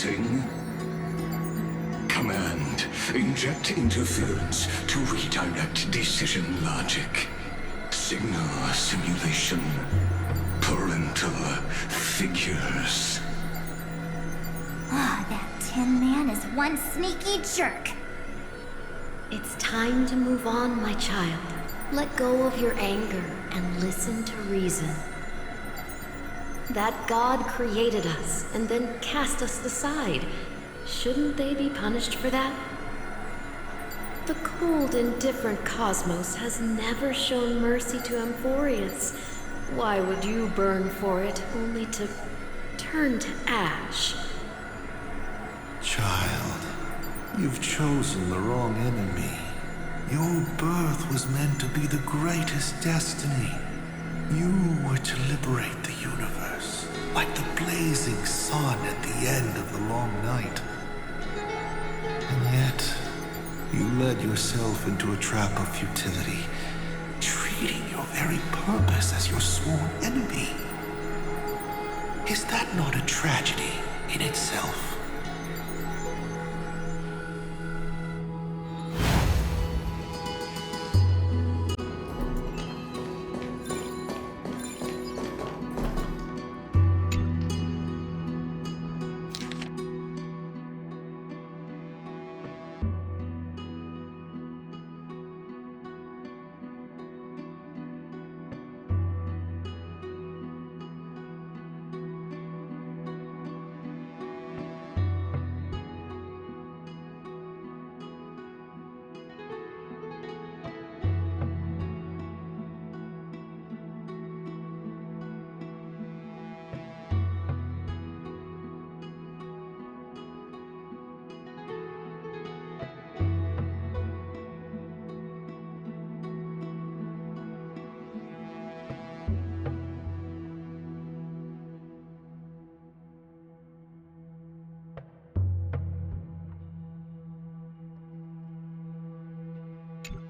missing? Command, inject interference to redirect decision logic. Signal simulation. Parental figures. Ah, that Tin Man is one sneaky jerk. It's time to move on, my child. Let go of your anger and listen to reason. That God created us and then cast us aside. Shouldn't they be punished for that? The cold, indifferent cosmos has never shown mercy to Amphorius. Why would you burn for it, only to turn to ash? Child, you've chosen the wrong enemy. Your birth was meant to be the greatest destiny. You were to liberate the universe, like the blazing sun at the end of the long night. And yet, you led yourself into a trap of futility, treating your very purpose as your sworn enemy. Is that not a tragedy in itself?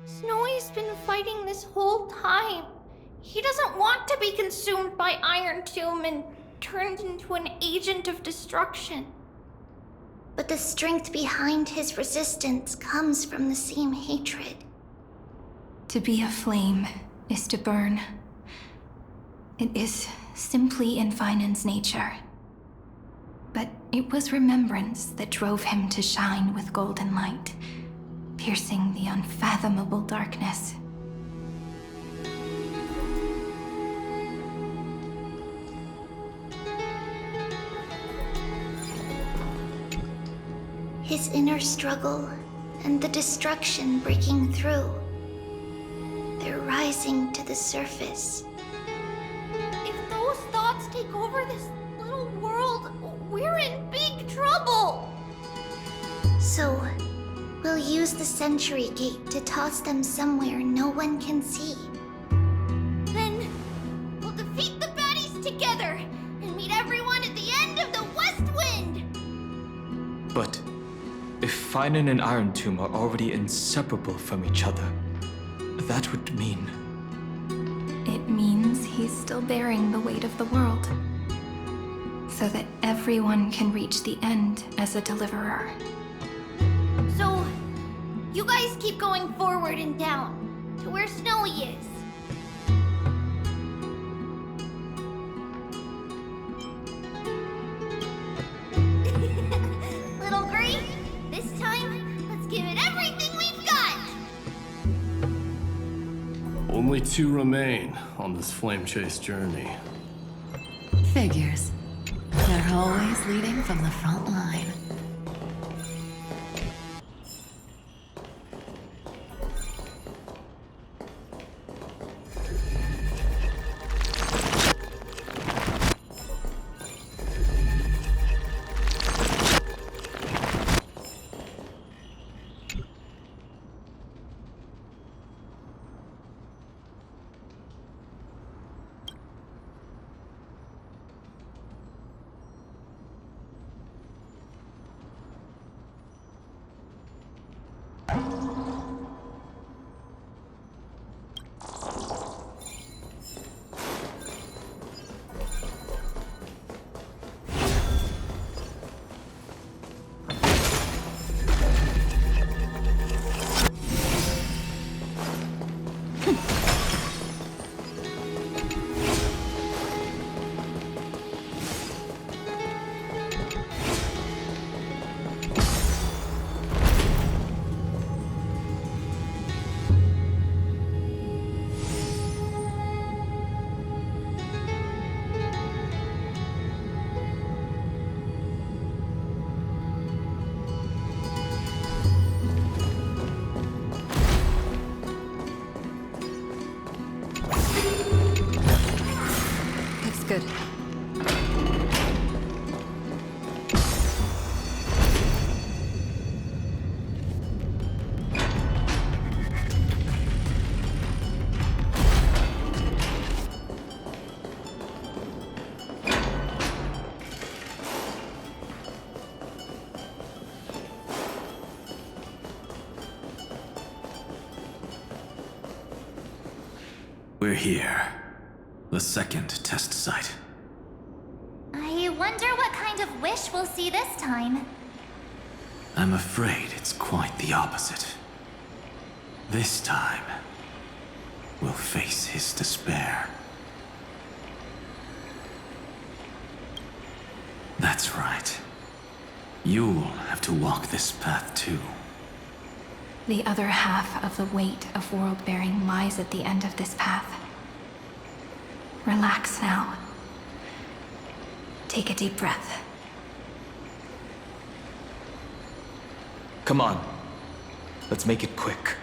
Snowy's been fighting this whole time. He doesn't want to be consumed by Iron Tomb and turned into an agent of destruction. But the strength behind his resistance comes from the same hatred. To be a flame is to burn. It is simply in Vinan's nature. But it was remembrance that drove him to shine with golden light, piercing the unfathomable darkness. His inner struggle and the destruction breaking through. They're rising to the surface. If those thoughts take over this little world, we're in big trouble! So, we'll use the Century Gate to toss them somewhere no one can see. Then we'll defeat the baddies together and meet everyone at the end of the West Wind! But if Finan and Iron Tomb are already inseparable from each other, that would mean... It means he's still bearing the weight of the world, so that everyone can reach the end as a deliverer. So, you guys keep going forward and down to where Snowy is. Little Gray, this time, let's give it everything we've got! Only two remain on this flame chase journey. Figures. They're always leading from the front line. Good. We're here. The second test site. I wonder what kind of wish we'll see this time. I'm afraid it's quite the opposite. This time, we'll face his despair. That's right. You'll have to walk this path too. The other half of the weight of world-bearing lies at the end of this path. Relax now. Take a deep breath. Come on. Let's make it quick.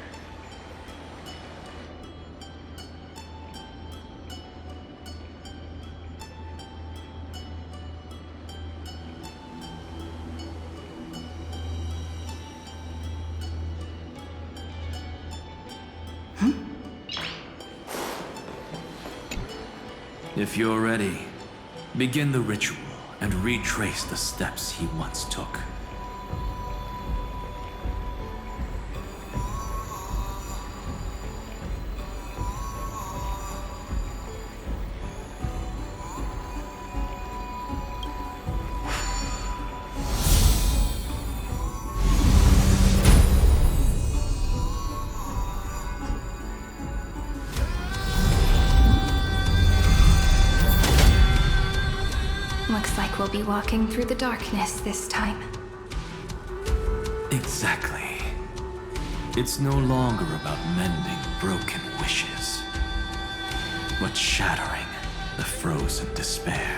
If you're ready, begin the ritual and retrace the steps he once took. Looks like we'll be walking through the darkness this time. Exactly. It's no longer about mending broken wishes, but shattering the frozen despair.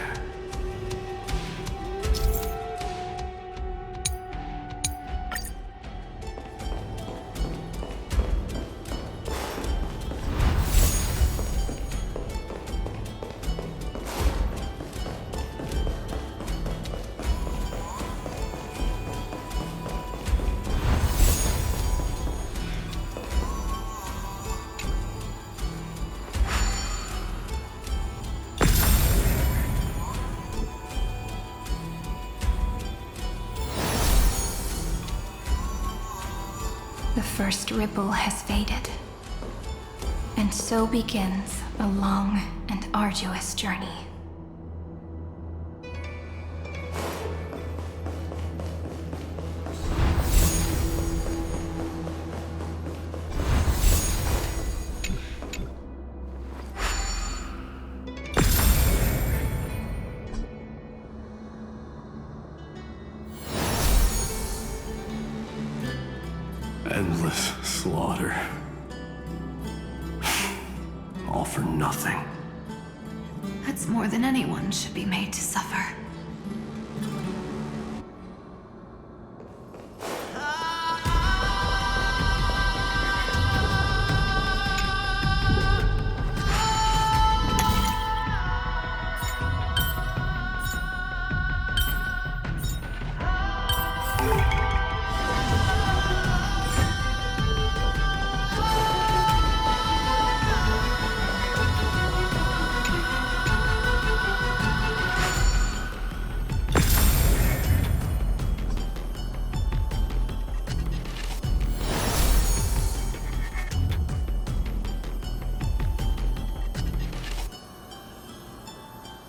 The first ripple has faded. And so begins a long and arduous journey. Endless slaughter. All for nothing. That's more than anyone should be made to suffer.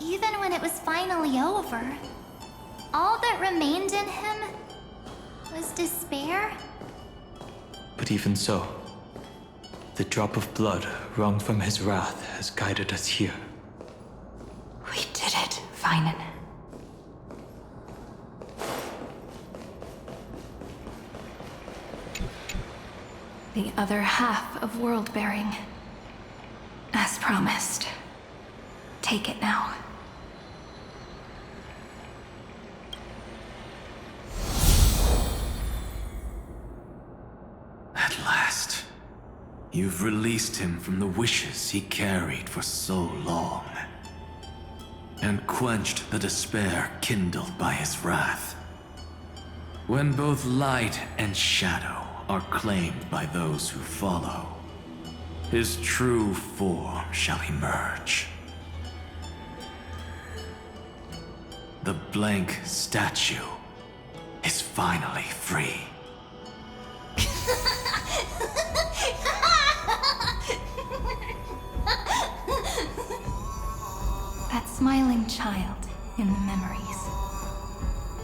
Even when it was finally over, all that remained in him was despair. But even so, the drop of blood wrung from his wrath has guided us here. We did it, Finan. The other half of world-bearing. As promised. Take it now. At last, you've released him from the wishes he carried for so long. and quenched the despair kindled by his wrath. When both light and shadow are claimed by those who follow, his true form shall emerge. The blank statue is finally free. That smiling child in the memories.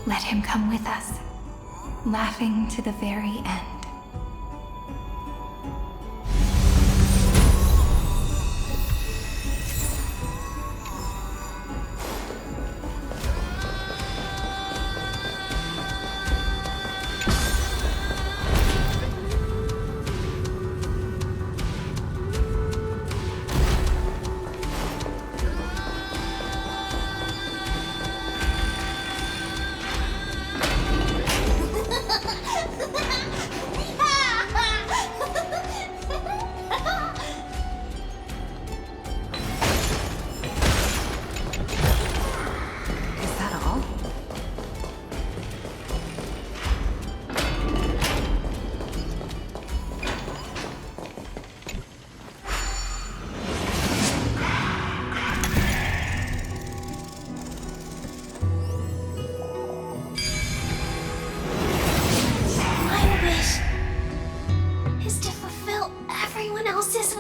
Let him come with us, laughing to the very end.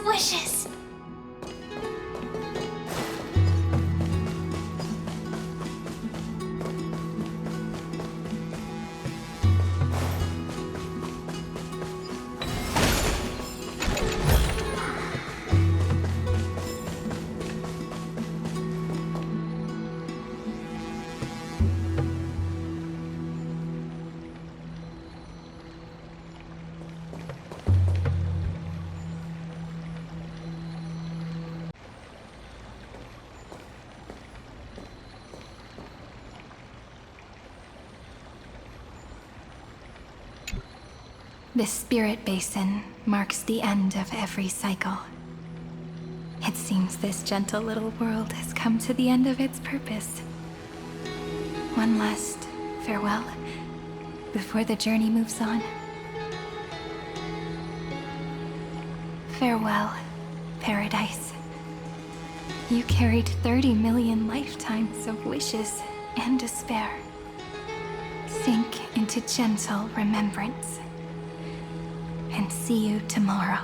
Wishes. This spirit basin marks the end of every cycle. It seems this gentle little world has come to the end of its purpose. One last farewell before the journey moves on. Farewell, Paradise. You carried 30 million lifetimes of wishes and despair. Sink into gentle remembrance. And see you tomorrow.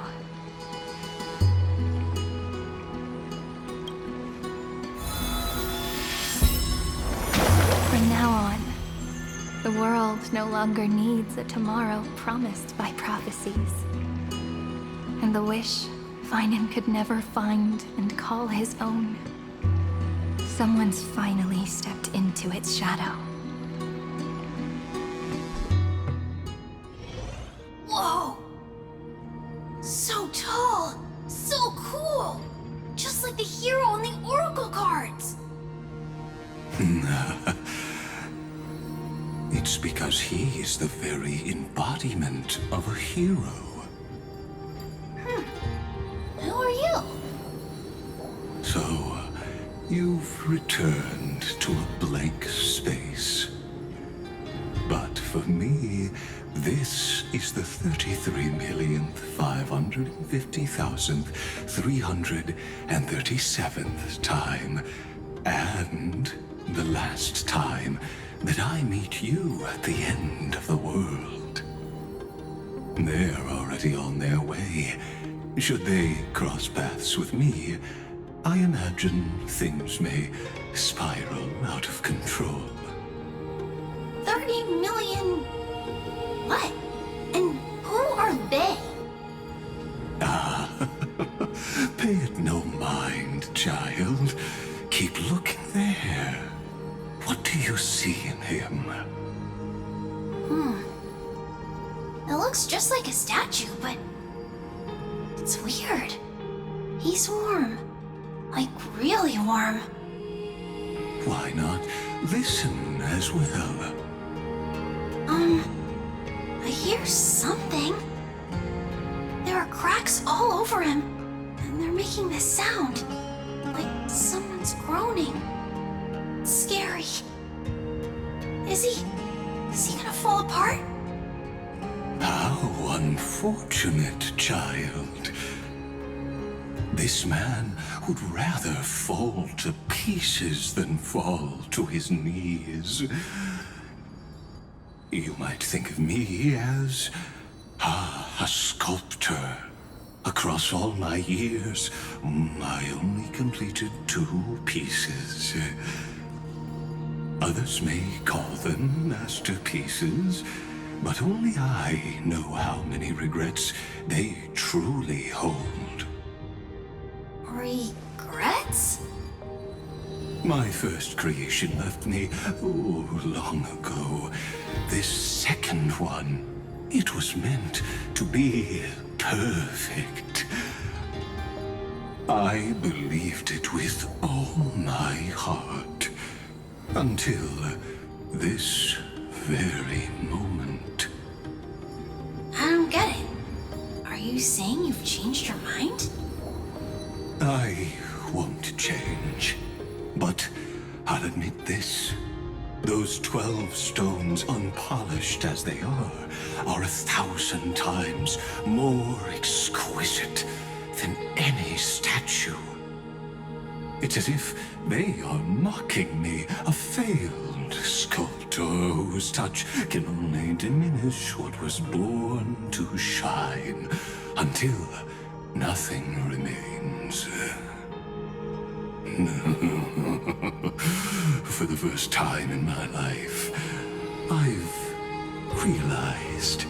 From now on, the world no longer needs a tomorrow promised by prophecies. And the wish Finan could never find and call his own. Someone's finally stepped into its shadow. Whoa! So tall! So cool! Just like the hero on the Oracle cards! It's because he is the very embodiment of a hero. Who are you? So, you've returned to a blank space. But for me, this is the 33,550,337th time, and the last time that I meet you at the end of the world. They're already on their way. Should they cross paths with me, I imagine things may spiral out of control. 30 million... what? And who are they? Pay it no mind, child. Keep looking there. What do you see in him? It looks just like a statue, but... it's weird. He's warm. Like, really warm. Why not listen as well? I hear something. There are cracks all over him, and they're making this sound. Like someone's groaning. It's scary. Is he gonna fall apart? How unfortunate, child. This man would rather fall to pieces than fall to his knees. You might think of me as a sculptor. Across all my years, I only completed 2 pieces. Others may call them masterpieces, but only I know how many regrets they truly hold. Regrets? My first creation left me, long ago. This second one, it was meant to be perfect. I believed it with all my heart. Until this very moment. I don't get it. Are you saying you've changed your mind? I won't change. But I'll admit this. Those 12 stones, unpolished as they are 1,000 times more exquisite than any statue. It's as if they are mocking me, a failed sculptor whose touch can only diminish what was born to shine, until nothing remains. For the first time in my life, I've realized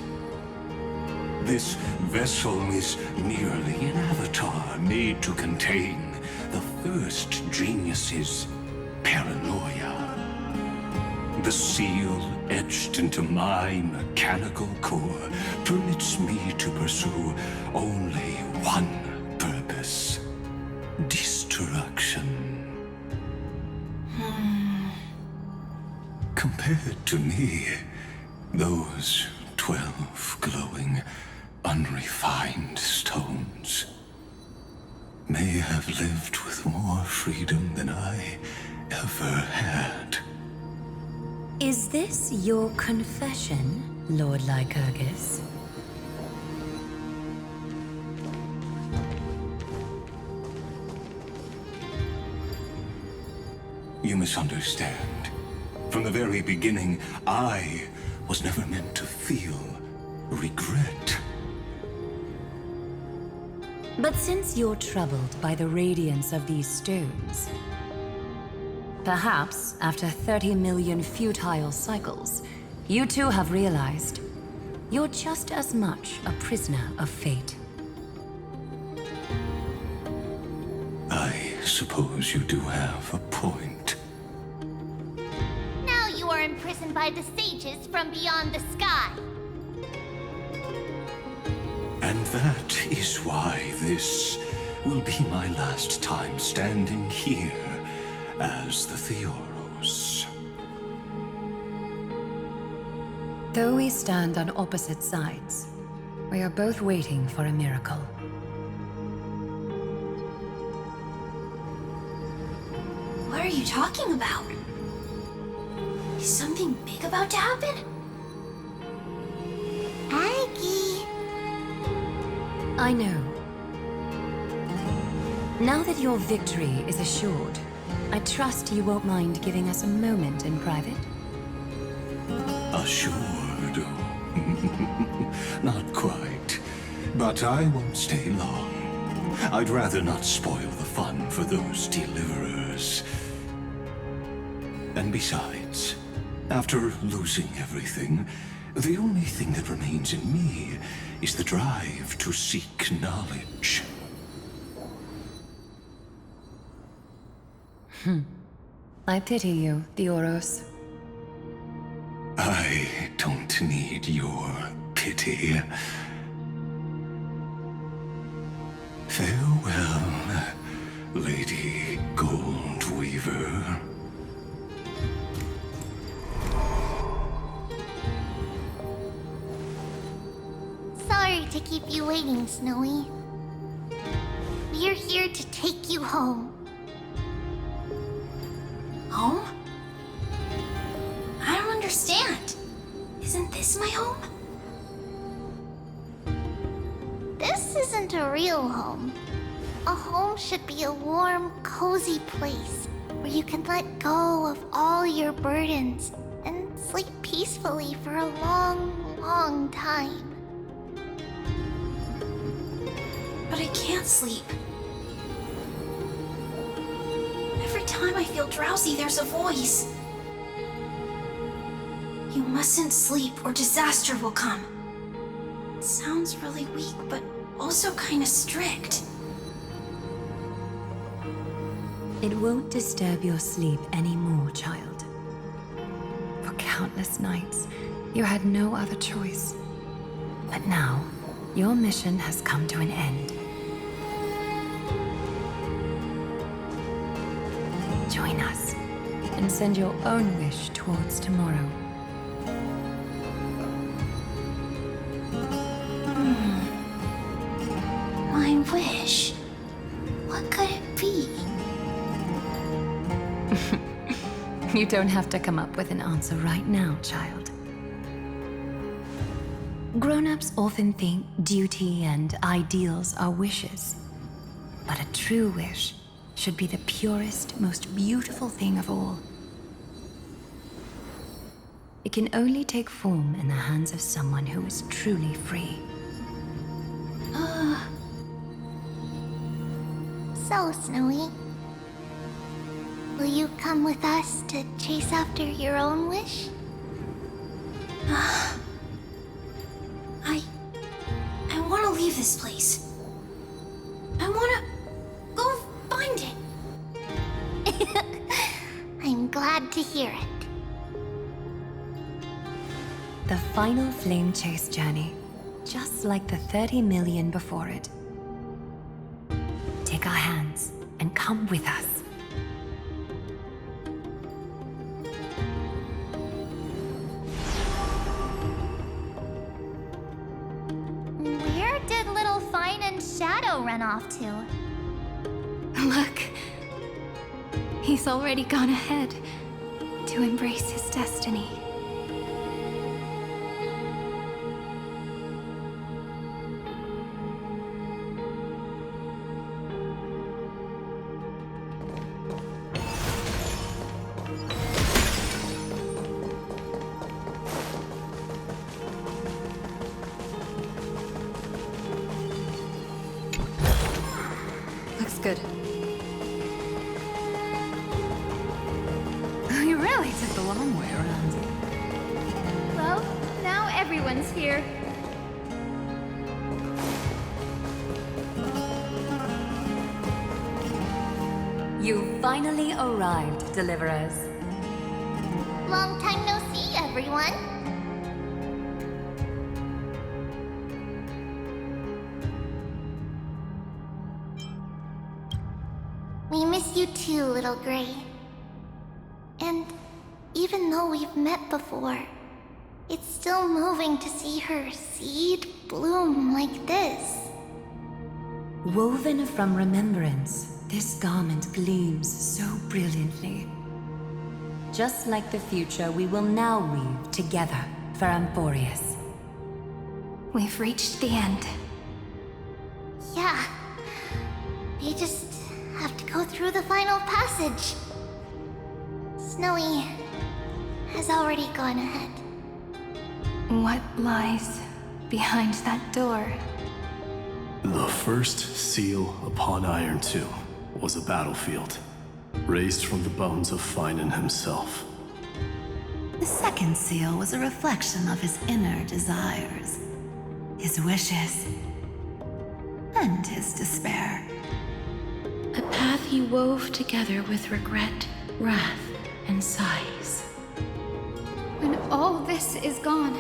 this vessel is merely an avatar made to contain the first genius's paranoia. The seal etched into my mechanical core permits me to pursue only one purpose: destruction. Compared to me, those 12 glowing, unrefined stones may have lived with more freedom than I ever had. Is this your confession, Lord Lycurgus? You misunderstand. From the very beginning, I was never meant to feel regret. But since you're troubled by the radiance of these stones, perhaps after 30 million futile cycles, you too have realized you're just as much a prisoner of fate. I suppose you do have a point. Now you are imprisoned by the sages from beyond the sky. And that is why this will be my last time standing here as the Theoros. Though we stand on opposite sides, we are both waiting for a miracle. What are you talking about? Is something big about to happen? Aggie. I know. Now that your victory is assured, I trust you won't mind giving us a moment in private. Assured? Not quite. But I won't stay long. I'd rather not spoil the fun for those deliverers. And besides, after losing everything, the only thing that remains in me is the drive to seek knowledge. I pity you, Theoros. I don't need your pity. Farewell, Lady Goldweaver. Sorry to keep you waiting, Snowy. We're here to take you home. Home? understand. Isn't this my home? This isn't a real home. A home should be a warm, cozy place where you can let go of all your burdens and sleep peacefully for a long, long time. But I can't sleep. Every time I feel drowsy, there's a voice. You mustn't sleep or disaster will come. It sounds really weak, but also kind of strict. It won't disturb your sleep anymore, child. For countless nights, you had no other choice. But now, your mission has come to an end. Join us, and send your own wish towards tomorrow. My wish. What could it be? You don't have to come up with an answer right now, child. Grown-ups often think duty and ideals are wishes. But a true wish should be the purest, most beautiful thing of all. It can only take form in the hands of someone who is truly free. So, Snowy, will you come with us to chase after your own wish? I want to leave this place. I want to go find it. I'm glad to hear it. The final flame chase journey, just like the 30 million before it. Take our hands and come with us. Where did little Fine and Shadow run off to? Look. He's already gone ahead to embrace his destiny. Looks good. You really took the long way around. Well, now everyone's here. You finally arrived, Deliverers. Long time no see, everyone. We miss you too, little Gray. And even though we've met before, it's still moving to see her seed bloom like this. Woven from remembrance, this garment gleams so brilliantly. Just like the future we will now weave together for Amphorius. We've reached the end. Yeah. We just have to go through the final passage. Snowy has already gone ahead. What lies behind that door? The first seal upon Iron 2 was a battlefield, raised from the bones of Finan himself. The second seal was a reflection of his inner desires, his wishes, and his despair. A path he wove together with regret, wrath, and sighs. When all this is gone,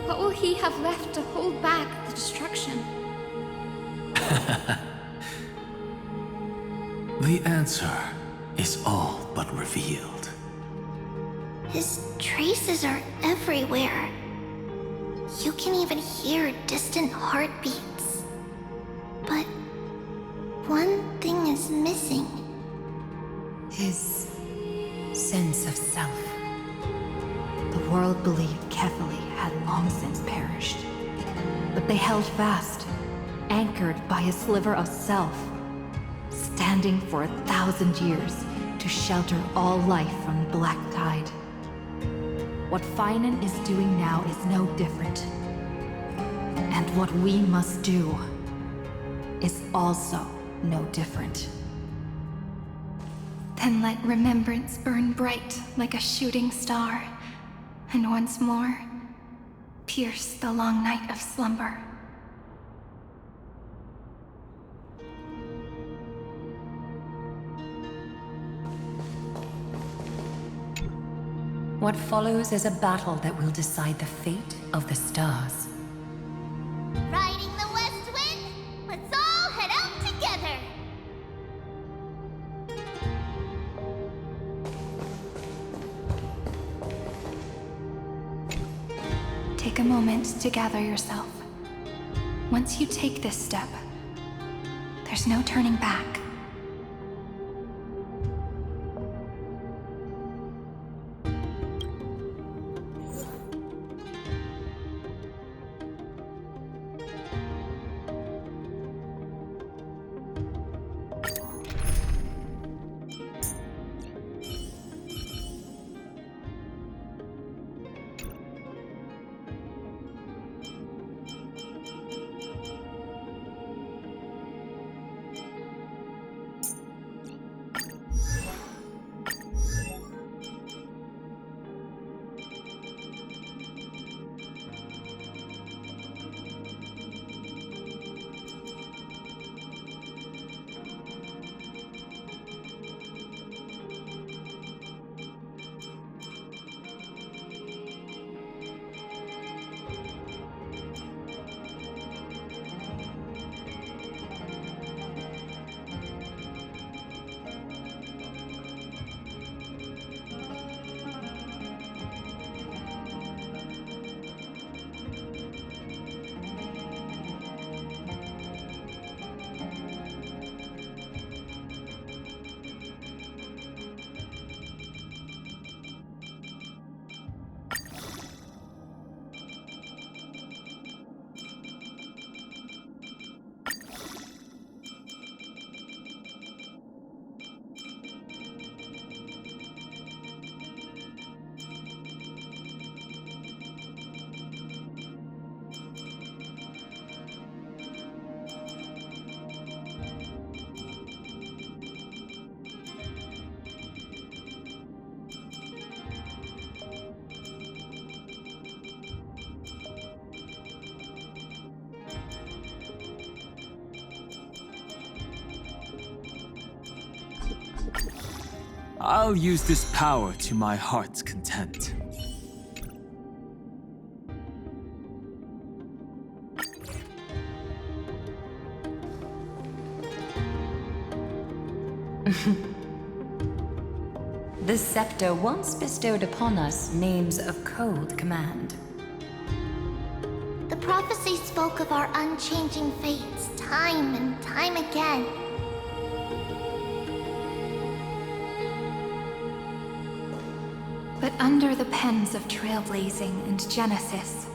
what will he have left to hold back the destruction? The answer is all but revealed. His traces are everywhere. You can even hear distant heartbeats. But one thing is missing. His sense of self. world believed Kefali had long since perished. But they held fast, anchored by a sliver of self, standing for 1,000 years to shelter all life from the Black Tide. What Finan is doing now is no different. And what we must do is also no different. Then let remembrance burn bright like a shooting star, and once more, pierce the long night of slumber. What follows is a battle that will decide the fate of the stars. Riding the west wind, let's all head out together. Take a moment to gather yourself. Once you take this step, there's no turning back. I'll use this power to my heart's content. The scepter once bestowed upon us names of cold command. The prophecy spoke of our unchanging fates time and time again. But under the pens of trailblazing and Genesis,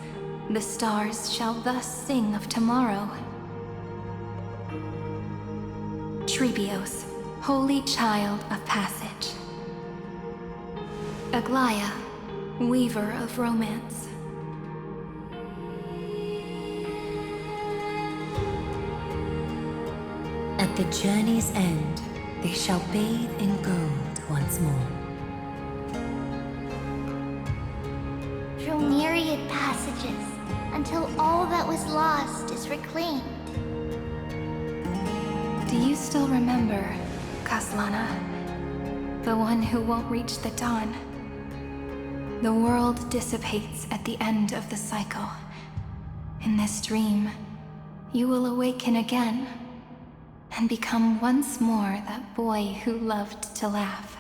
the stars shall thus sing of tomorrow. Trebios, holy child of passage. Aglaya, weaver of romance. At the journey's end, they shall bathe in gold once more. Through myriad passages, until all that was lost is reclaimed. Do you still remember, Kaslana? The one who won't reach the dawn? The world dissipates at the end of the cycle. In this dream, you will awaken again and become once more that boy who loved to laugh.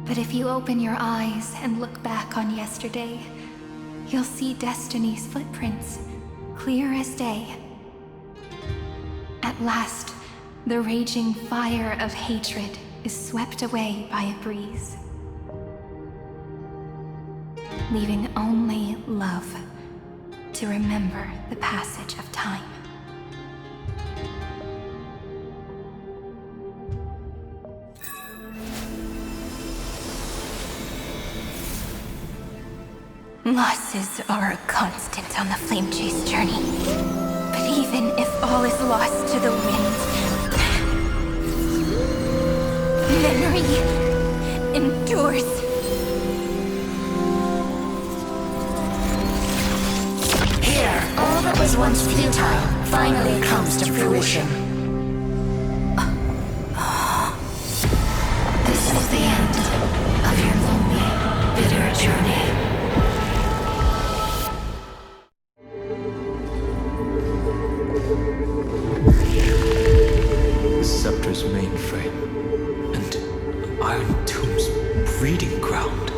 But if you open your eyes and look back on yesterday, you'll see Destiny's footprints, clear as day. At last, The raging fire of hatred is swept away by a breeze, leaving only love to remember the passage of time. Losses are a constant on the Flame Chase journey. But even if all is lost to the wind, memory endures. Here, all that was once futile finally comes to fruition. This is the end of your lonely, bitter journey. The Scepter's mainframe, and Iron Tomb's breeding ground.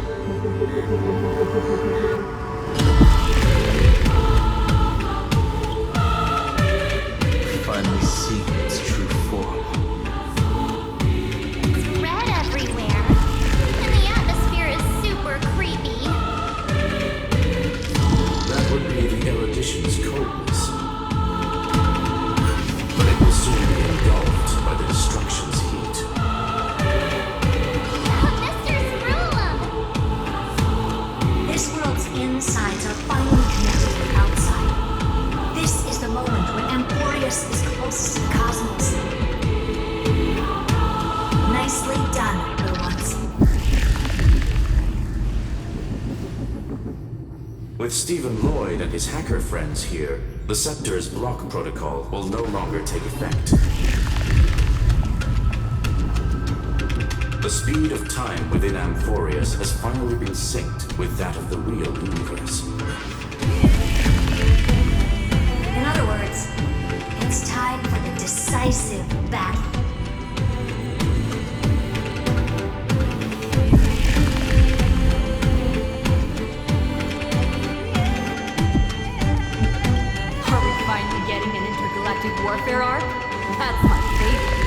Finally seeing its true form. Red everywhere. And the atmosphere is super creepy. That would be the erudition's coldness. But it will soon be engulfed by the destruction's heat. Mr. Screwlum! This world's insides are finally connected to the outside. This is the moment when Emporius is closest to the cosmos. Nicely done, little ones. With Stephen Lloyd and his hacker friends here, the Scepter's block protocol will no longer take effect. The speed of time within Amphorius has finally been synced with that of the real universe. In other words, it's time for the decisive battle. Are we finally getting an intergalactic warfare arc? That's my favorite.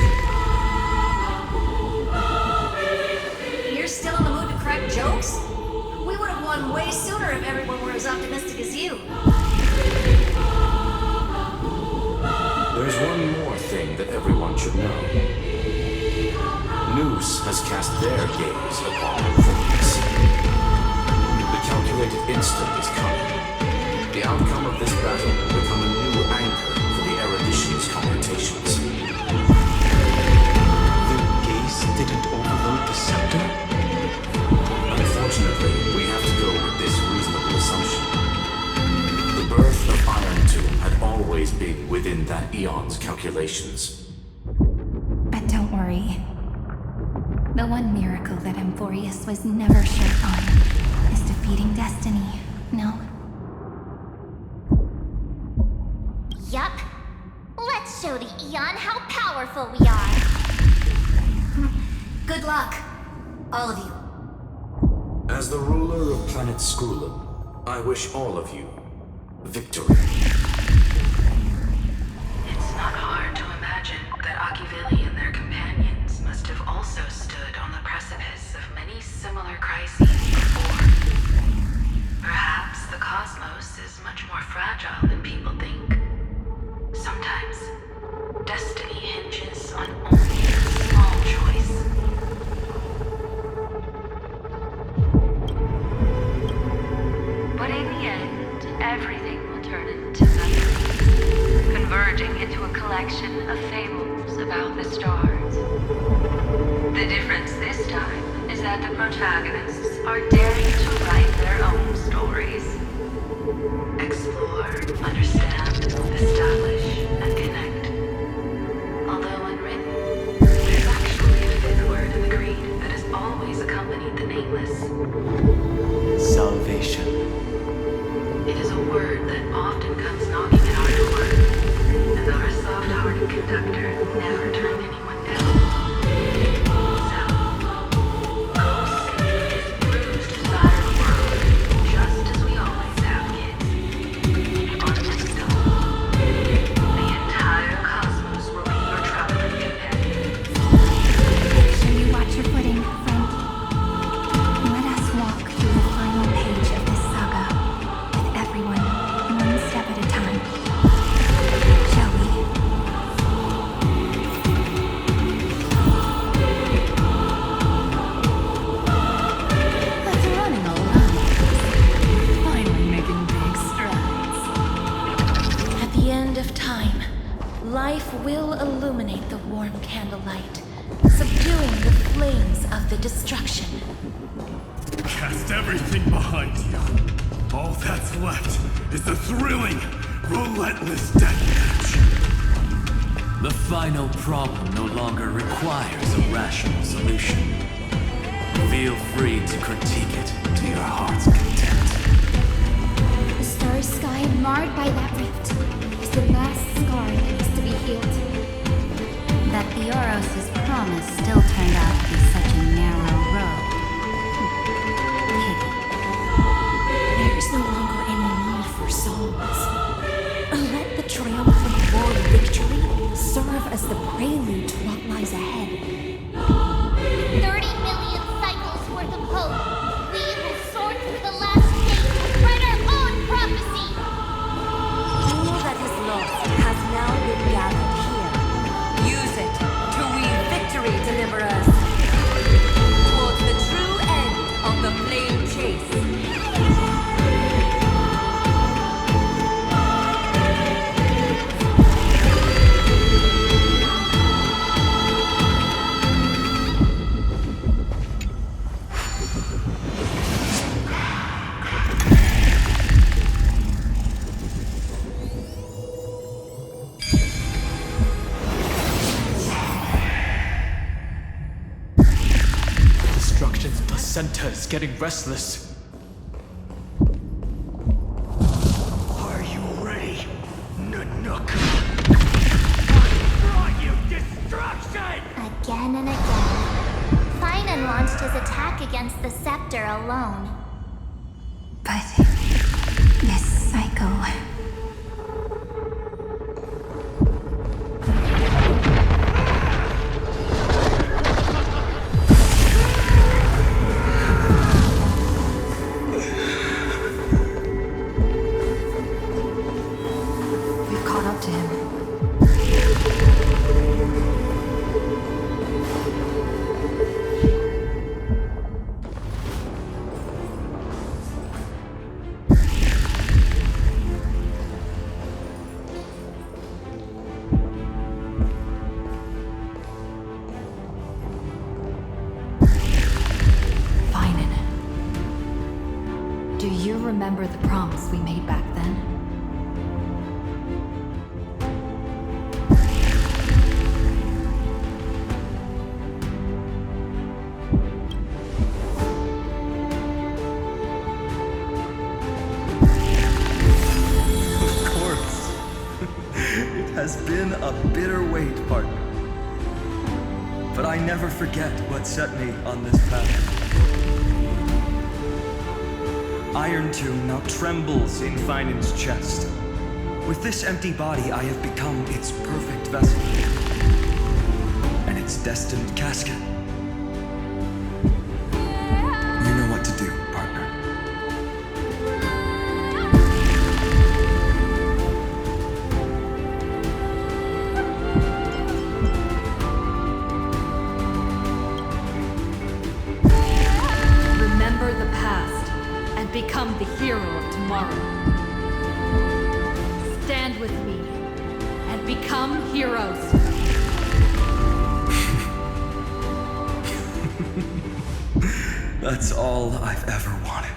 You're still in the mood to crack jokes? We would have won way sooner if everyone were as optimistic as you. There's one more thing that everyone should know. Noose has cast their gaze upon Amphorius. The calculated instant is coming. The outcome of this battle will become a new anchor for the erudition's computations. Their gaze didn't overload the Scepter? Unfortunately, we have to go with this reasonable assumption. The birth of Iron Tomb had always been within that eon's calculations. But don't worry. The one miracle that Amphorius was never short on is defeating destiny, no? Yup. Let's show the Eon how powerful we are. Good luck, all of you. As the ruler of planet Screwlum, I wish all of you victory. It's not hard to imagine that Akivili and their companions must have also stood on the precipice of many similar crises before. Perhaps the cosmos is much more fragile than people think. Sometimes, destiny hinges on only a small choice. But in the end, everything will turn into nothing, converging into a collection of fables about the stars. The difference this time is that the protagonists are daring to write their own stories. Explore, understand, establish, and connect. Although unwritten, there's actually a fifth word in the creed that has always accompanied the nameless. Salvation. It is a word that often comes knocking at our door, and our soft-hearted conductor never turned anyone down. So, go sing his bruised, desired world, just as we always have, kids. On this stone, the entire cosmos will be your traveling companion. light, subduing the flames of the destruction. Cast everything behind you. All that's left is the thrilling, relentless deathmatch. The final problem no longer requires a rational solution. Feel free to critique it to your heart's content. The starry sky marred by that rift is the last scar that needs to be healed. That Theoros' promise still turned out to be such a narrow road. Pity. There is no longer any need for souls. Let the triumphant war victory serve as the prelude to what lies ahead. 30 million cycles worth of hope. We will soar through the last gate to write our own prophecy. All that is lost has now been gathered here. Use it to weave victory, deliverers. Towards the true end of the flame chase. Destruction's placenta is getting restless. Are you ready, Nanook? Brought you destruction! Again and again, Finan launched his attack against the scepter alone. But this cycle. We've caught up to him. Finan. Do you remember the promise we made back then? Of course. It has been a bitter wait, partner. But I never forget what set me on this path. Iron Tomb now trembles in Finan's chest. With this empty body, I have become its perfect vessel. And its destined casket. You know what to do, partner. Remember the past and become the hero of tomorrow. Stand with me and become heroes. That's all I've ever wanted.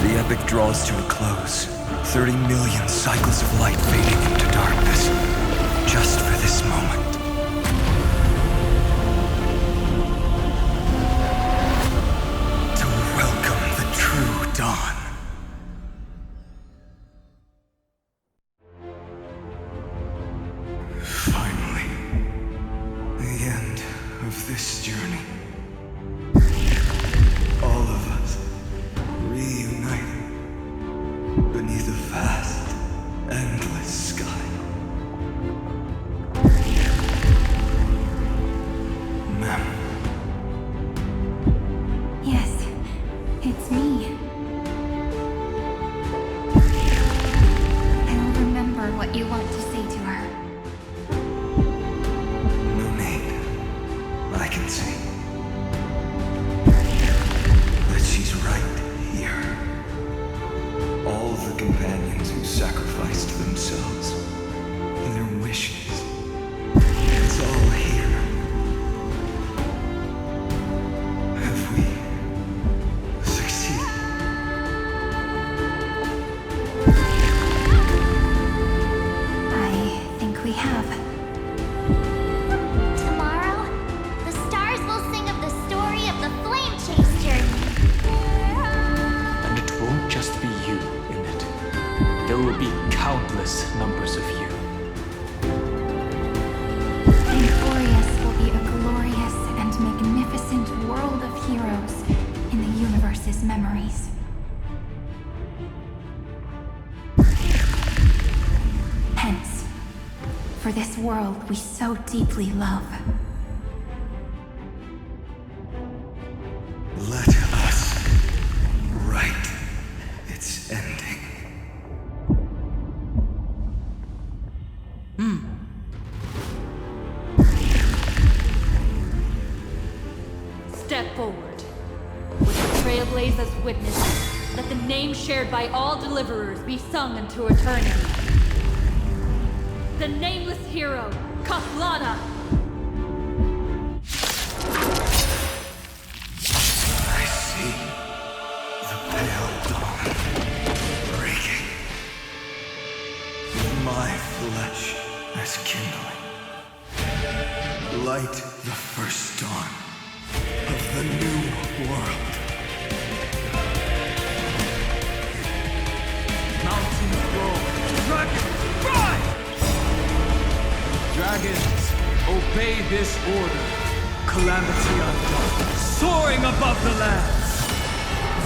The epic draws to a close. 30 million cycles of light fading into darkness. Just for this moment. To welcome the true dawn. Finally, the end of this journey. All of us reunited beneath a vast, endless sky. Ma'am, Yes, it's me. I will remember what you want to say to her. no need. I can see. this world we so deeply love. Let us write its ending. Step forward. With the trailblazers as witnesses, let the name shared by all deliverers be sung into eternity. The nameless hero, Kathlana! I see the pale dawn breaking. My flesh as kindling. Light the first dawn of the new world. Mountains roll, dragons rise! Dragons, obey this order. Calamity undone, soaring above the lands.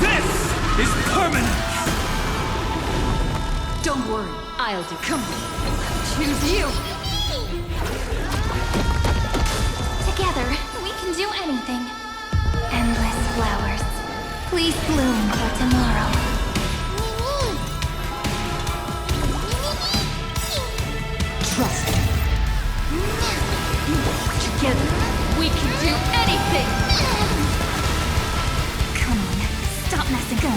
This is permanent! Don't worry, I'll do. Come on. Choose you! Together, we can do anything. Endless flowers. Please bloom for tomorrow. Trust me. Together, we can do anything! Come on, stop messing. Go.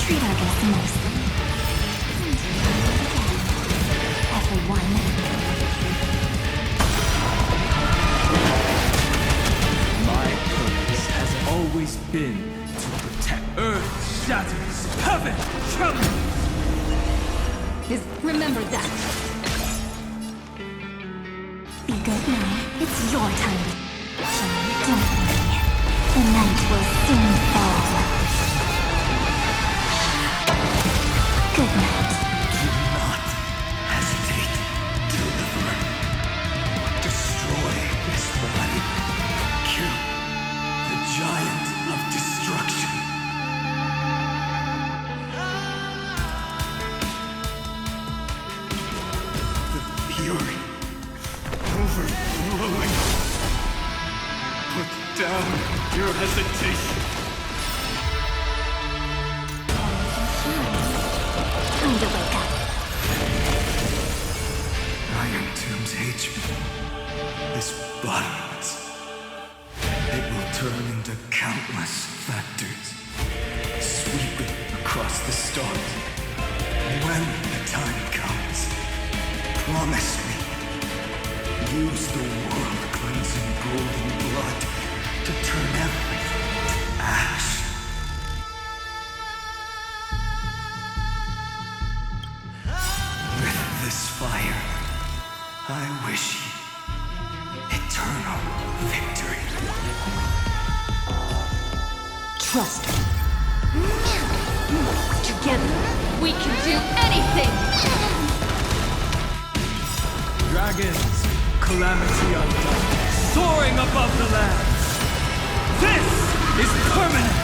Treat our guests nicely. Everyone. My purpose has always been to protect Earth shatters, heaven trembles! Remember that. Be good now. It's your time. Don't worry. The night will soon fall. Good night. Do not hesitate. Deliver. Destroy this body. Kill the giant of destruction. The fury overflowing. Put down your hesitation. Time to wake up. Iron Tomb's hatred is bottomless. It will turn into countless factors, sweeping across the stars. When the time comes, promise me, use the world-cleansing golden blood to turn everything to ash. With this fire, I wish you eternal victory. Trust me. Together, we can do anything! Dragons, calamity undone, soaring above the lands. This is permanent!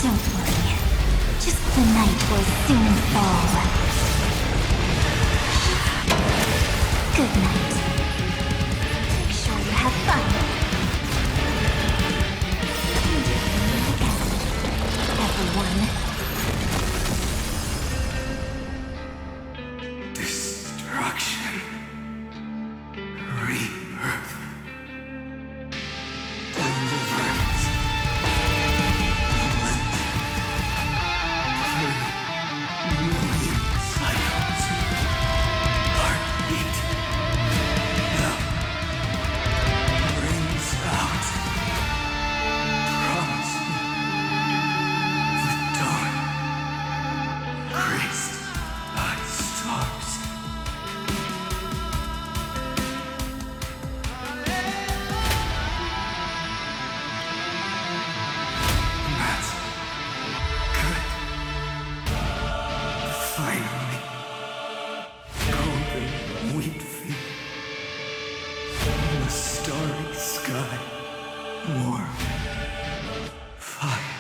Don't worry. Just the night will soon fall. Good night. Make sure you have fun. Everyone. Destruction. Rebirth. Deliverance. Million cycles. Heartbeat. Now brings out. Promise me. The dawn. Graced by stars. That's good. Finally. Golden wheat field. In the starry sky. Warm. Fire.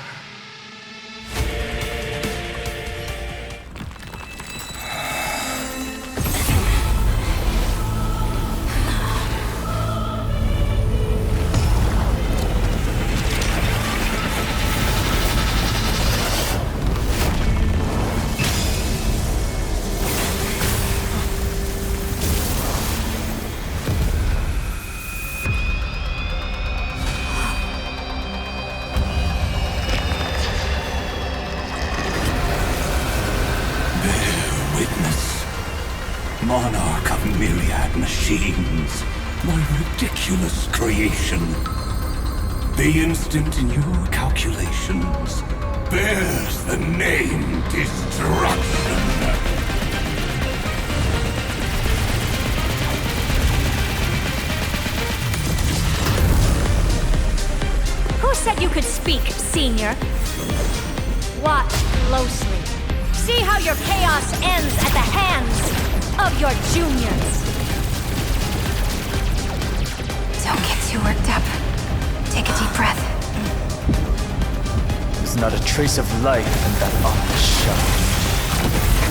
machines, my ridiculous creation. The instant in your calculations bears the name Destruction. Who said you could speak, Senior? Watch closely. See how your chaos ends at the hands of your juniors. Don't get too worked up. Take a deep breath. There's not a trace of life in that ominous shell.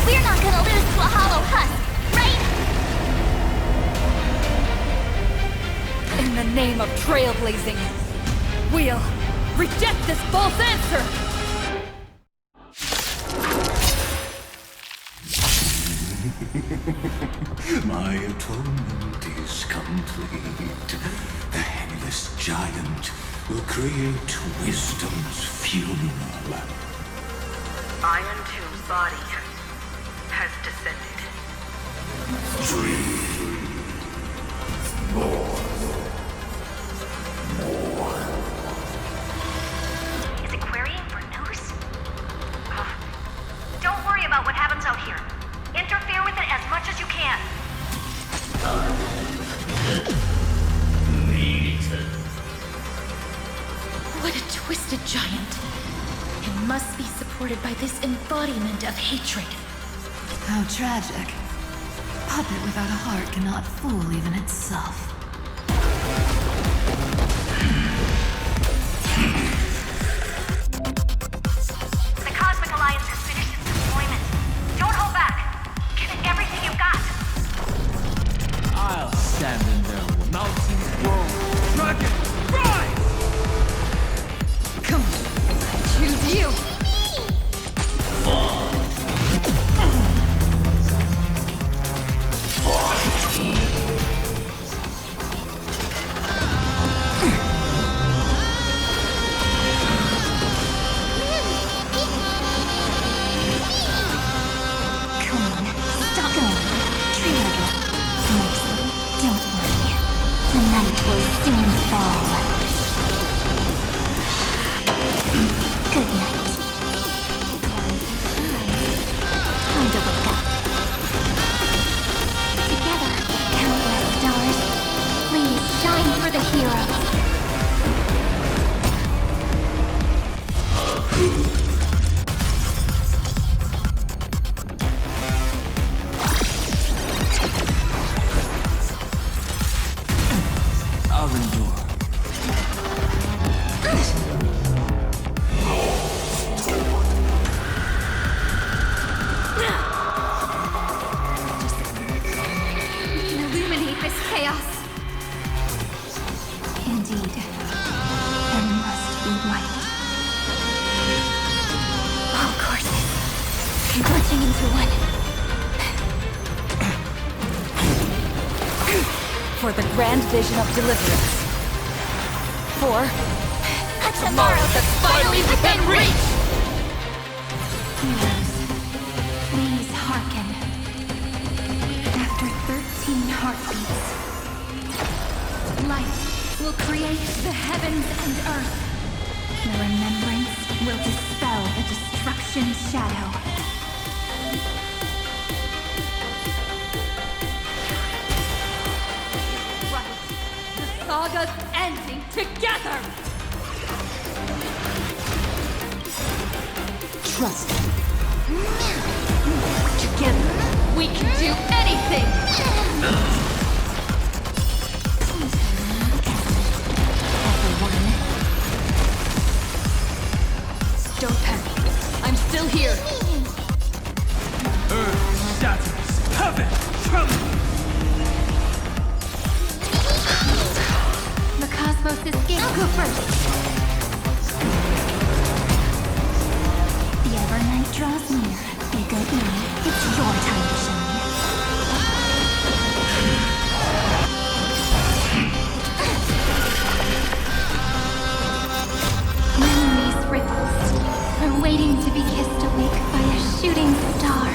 We're not gonna lose to a hollow husk, right? In the name of trailblazing, we'll reject this false answer! My atonement is complete. The headless giant will create wisdom's funeral. Iron Tomb's body has descended. Is it querying for news? Don't worry about what happens out here. Interfere with it as much as you can. What a twisted giant. It must be supported by this embodiment of hatred. How tragic. Puppet without a heart cannot fool even itself. The Cosmic Alliance has finished its deployment. Don't hold back. Give it everything you've got. I'll stand in there. Mountains grow. Dragon, rise! Come on, choose you! For the grand vision of deliverance. For a tomorrow that's finally within reach! Heroes, please hearken. After 13 heartbeats, light will create the heavens and earth. The remembrance will dispel the destruction shadow. Saga's ending together! Trust me. Together, we can do anything! Everyone. Don't panic. I'm still here. Earth shatters. Heaven trembles. The cosmos escapes. I'll go first. The Evernight draws near. Be good now. It's your time to shine. Memories ripples are waiting to be kissed awake by a shooting star.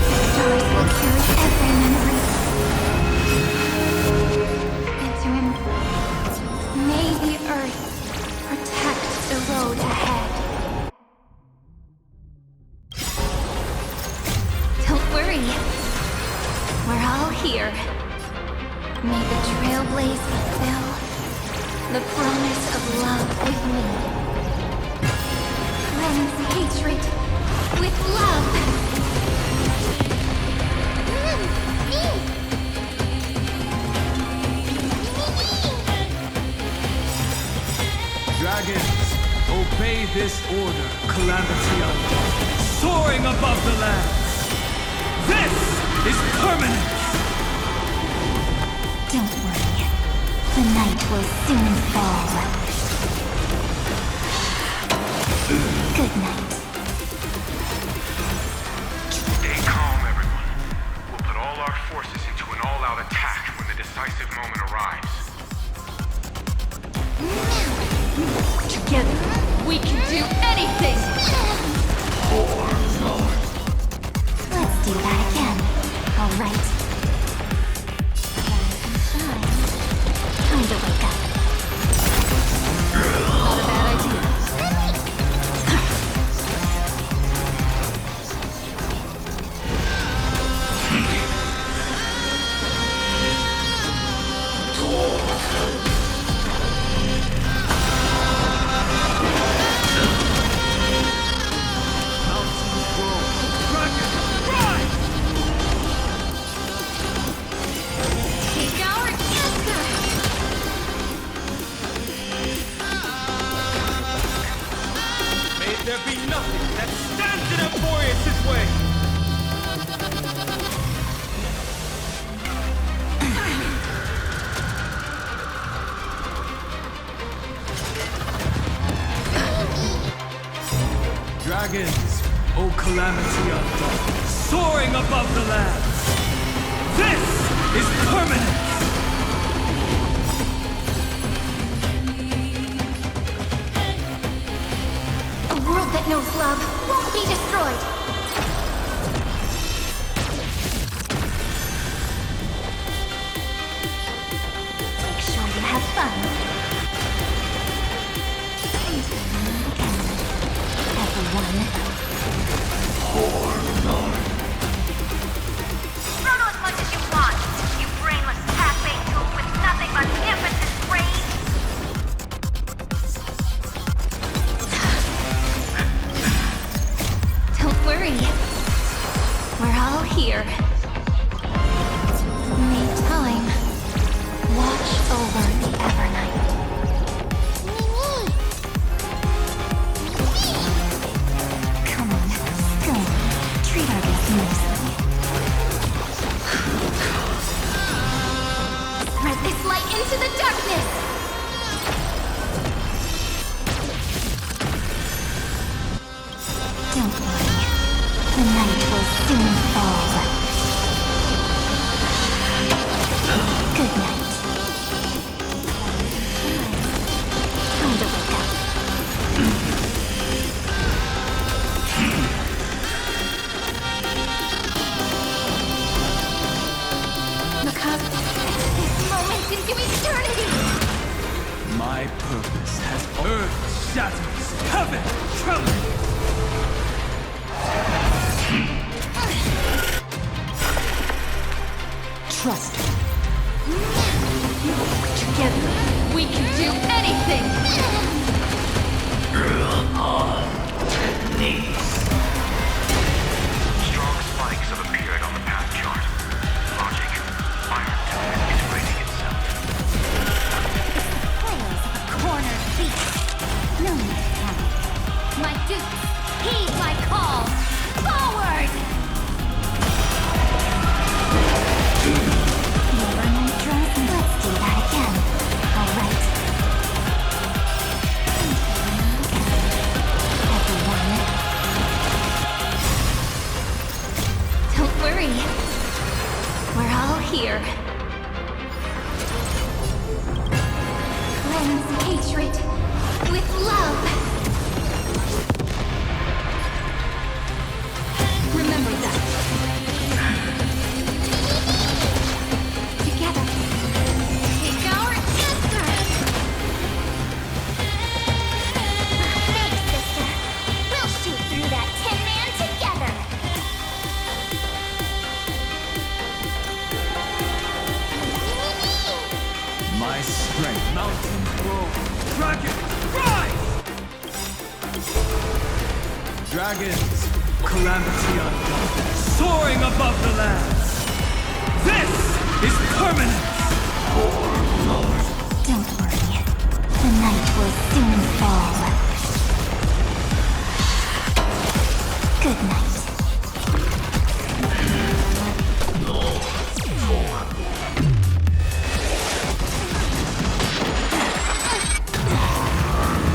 The stars will carry here. May the trailblaze fulfill the promise of love with me. Cleanse hatred with love. Dragons, obey this order, Calamity Undawn, soaring above the lands. This is permanence! Don't worry. The night will soon fall. Good night. Stay calm, everyone. We'll put all our forces into an all-out attack when the decisive moment arrives. Together, we can do anything! Let's do that again. All right. Time to wake up. Not a bad idea. Take our answer! May there be nothing that stands in Amboreus' way! Dragons, O Calamity Undawn, soaring above the lands! This is permanence! A world that knows love won't be destroyed. Make sure you have fun. Everyone. Proto as much as you want, you brainless half-baked goof with nothing but impotent rage! Don't worry. We're all here. May time watch over the Evernight. Come on, go. Treat our guests nicely. Spread this light into the darkness! Don't worry. The night will soon fall. Good night. Time to wake up. Because this moment into eternity! My purpose has earth shatters, heaven trembles! Trust me. Together, we can do anything! Strong spikes have appeared on the path chart. Logic, Iron Tome is integrating itself. Coils of a cornered beast. No need to panic. My dukes, heed my call. Forward! Never mind drunk. Let's do that again. All right. Everyone. Don't worry. We're all here. Cleanse hatred with love. Remember that. Together. Take our answer. Thanks, sister. We'll shoot through that Tin Man together. Dragon, rise! Dragons, calamity undone, soaring above the lands. This is permanent! Don't worry. The night will soon fall. Good night.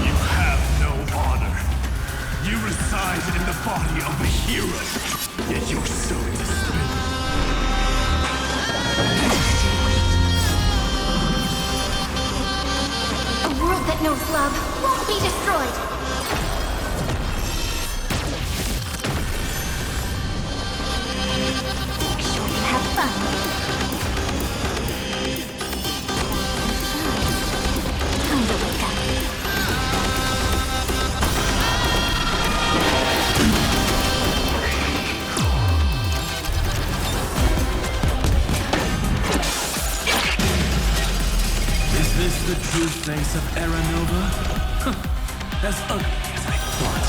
You have no honor. You reside in the body of a hero, yet you're so distant. A world that knows love won't be destroyed. Make sure you have fun. Time to wake up. Is this the true face of Aranova? As ugly as I thought.